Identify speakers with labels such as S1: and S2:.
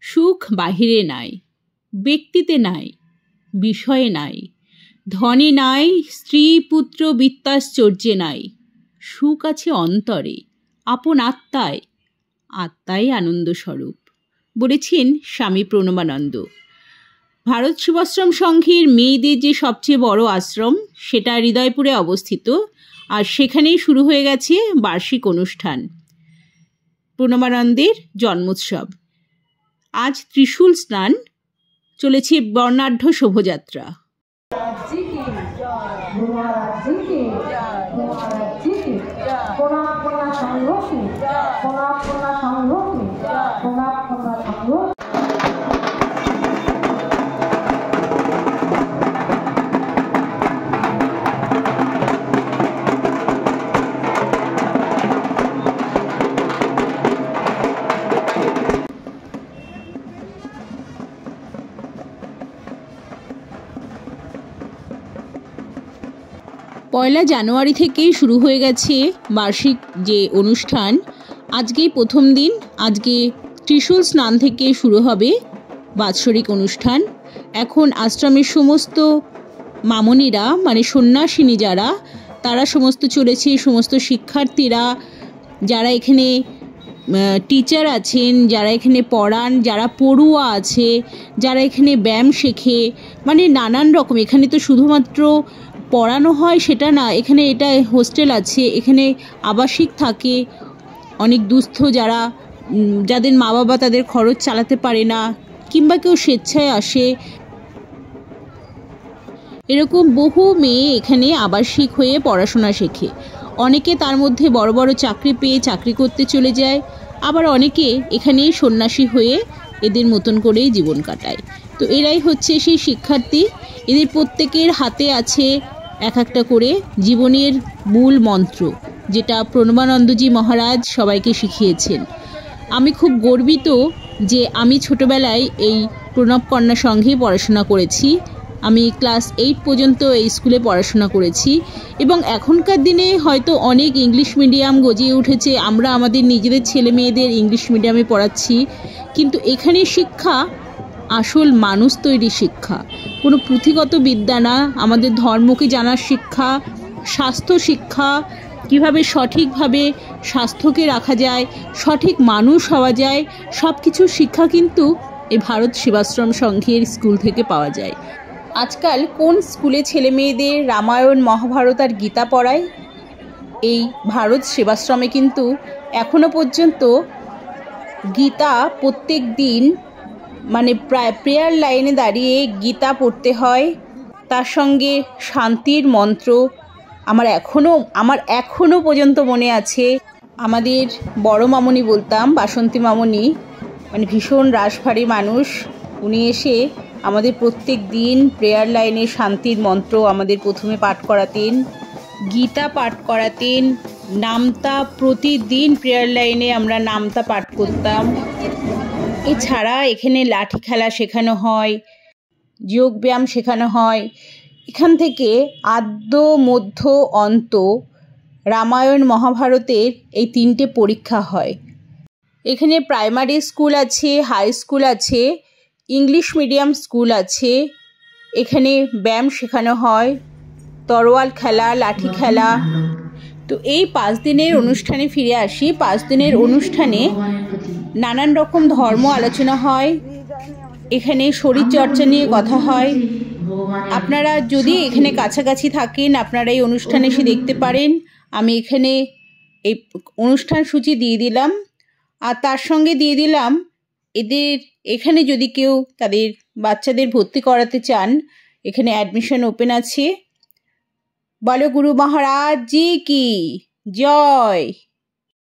S1: সুখ বাহিরে নাই, ব্যক্তিতে নাই, বিষয়ে নাই, ধনে নাই, স্ত্রী পুত্র বিত্তাশ্চর্যে নাই। সুখ আছে অন্তরে, আপন আত্মায়, আত্মাই আনন্দস্বরূপ, বলেছেন স্বামী প্রণবানন্দ। ভারত সেবাশ্রম সংঘের মেয়েদের যে সবচেয়ে বড় আশ্রম, সেটা হৃদয়পুরে অবস্থিত, আর সেখানেই শুরু হয়ে গেছে বার্ষিক অনুষ্ঠান, প্রণবানন্দের জন্মোৎসব। আজ ত্রিশূল স্নান, চলেছে বর্ণাঢ্য শোভাযাত্রা। পয়লা জানুয়ারি থেকেই শুরু হয়ে গেছে বার্ষিক যে অনুষ্ঠান। আজকেই প্রথম দিন, আজকে ত্রিশূল স্নান থেকে শুরু হবে বাৎসরিক অনুষ্ঠান। এখন আশ্রমের সমস্ত মামনিরা, মানে সন্ন্যাসিনী যারা, তারা সমস্ত চলেছে, সমস্ত শিক্ষার্থীরা যারা এখানে টিচার আছেন, যারা এখানে পড়ান, যারা পড়ুয়া আছে, যারা এখানে ব্যায়াম শেখে, মানে নানান রকম। এখানে তো শুধুমাত্র পড়ানো হয় সেটা না, এখানে এটা হোস্টেল আছে, এখানে আবাসিক থাকে অনেক দুস্থ যারা, যাদের মা বাবা তাদের খরচ চালাতে পারে না, কিংবা কেউ স্বেচ্ছায় আসে। এরকম বহু মেয়ে এখানে আবাসিক হয়ে পড়াশোনা শেখে। অনেকে তার মধ্যে বড় বড় চাকরি পেয়ে চাকরি করতে চলে যায়, আবার অনেকে এখানে সন্ন্যাসী হয়ে এদের মতন করেই জীবন কাটায়। তো এরাই হচ্ছে সেই শিক্ষার্থী। এদের প্রত্যেকের হাতে আছে এক একটা করে জীবনের মূল মন্ত্র, যেটা প্রণবানন্দজি মহারাজ সবাইকে শিখিয়েছেন। আমি খুব গর্বিত যে আমি ছোটবেলায় এই প্রণব কন্যা সংঘে পড়াশোনা করেছি। আমি ক্লাস 8 পর্যন্ত এই স্কুলে পড়াশোনা করেছি, এবং এখনকার দিনে হয়তো অনেক ইংলিশ মিডিয়াম গজিয়ে উঠেছে, আমরা আমাদের নিজেদের ছেলে মেয়েদের ইংলিশ মিডিয়ামে পড়াচ্ছি, কিন্তু এখানে শিক্ষা আসল মানুষ তৈরি শিক্ষা, কোনো পুঁথিগত বিদ্যা না। আমাদের ধর্মকে জানার শিক্ষা, স্বাস্থ্য শিক্ষা, কিভাবে সঠিকভাবে স্বাস্থ্যকে রাখা যায়, সঠিক মানুষ হওয়া যায়, সব কিছু শিক্ষা কিন্তু এই ভারত সেবাশ্রম সংঘের স্কুল থেকে পাওয়া যায়। আজকাল কোন স্কুলে ছেলে মেয়েদের রামায়ণ, মহাভারত আর গীতা পড়ায়? এই ভারত সেবাশ্রমে কিন্তু এখনো পর্যন্ত গীতা প্রত্যেক দিন, মানে প্রেয়ার লাইনে দাঁড়িয়ে গীতা পড়তে হয়। তার সঙ্গে শান্তির মন্ত্র। আমার এখনো পর্যন্ত মনে আছে, আমাদের বড় মামনি বলতাম, বাসন্তী মামনি, মানে ভীষণ রাশভারী মানুষ, উনি এসে আমাদের প্রত্যেক দিন প্রেয়ার লাইনে শান্তির মন্ত্র আমাদের প্রথমে পাঠ করাতেন, গীতা পাঠ করাতেন, নামতা, প্রতিদিন প্রেয়ার লাইনে আমরা নামতা পাঠ করতাম। এছাড়া এখানে লাঠি খেলা শেখানো হয়, যোগ ব্যায়াম শেখানো হয়। এখান থেকে আদ্য, মধ্য, অন্ত, রামায়ণ, মহাভারতের এই 3টে পরীক্ষা হয়। এখানে প্রাইমারি স্কুল আছে, হাই স্কুল আছে, ইংলিশ মিডিয়াম স্কুল আছে। এখানে ব্যায়াম শেখানো হয়, তরোয়াল খেলা, লাঠি খেলা। তো এই 5 দিনের অনুষ্ঠানে ফিরে আসি। 5 দিনের অনুষ্ঠানে নানান রকম ধর্ম আলোচনা হয়, এখানে শরীরচর্চা নিয়ে কথা হয়। আপনারা যদি এখানে কাছাকাছি থাকেন, আপনারা এই অনুষ্ঠানে এসে দেখতে পারেন। আমি এখানে এই অনুষ্ঠান সূচি দিয়ে দিলাম, আর তার সঙ্গে দিয়ে দিলাম এদের এখানে যদি কেউ তাদের বাচ্চাদের ভর্তি করাতে চান, এখানে অ্যাডমিশন ওপেন আছে। বলো গুরু মহারাজ জি কি জয়।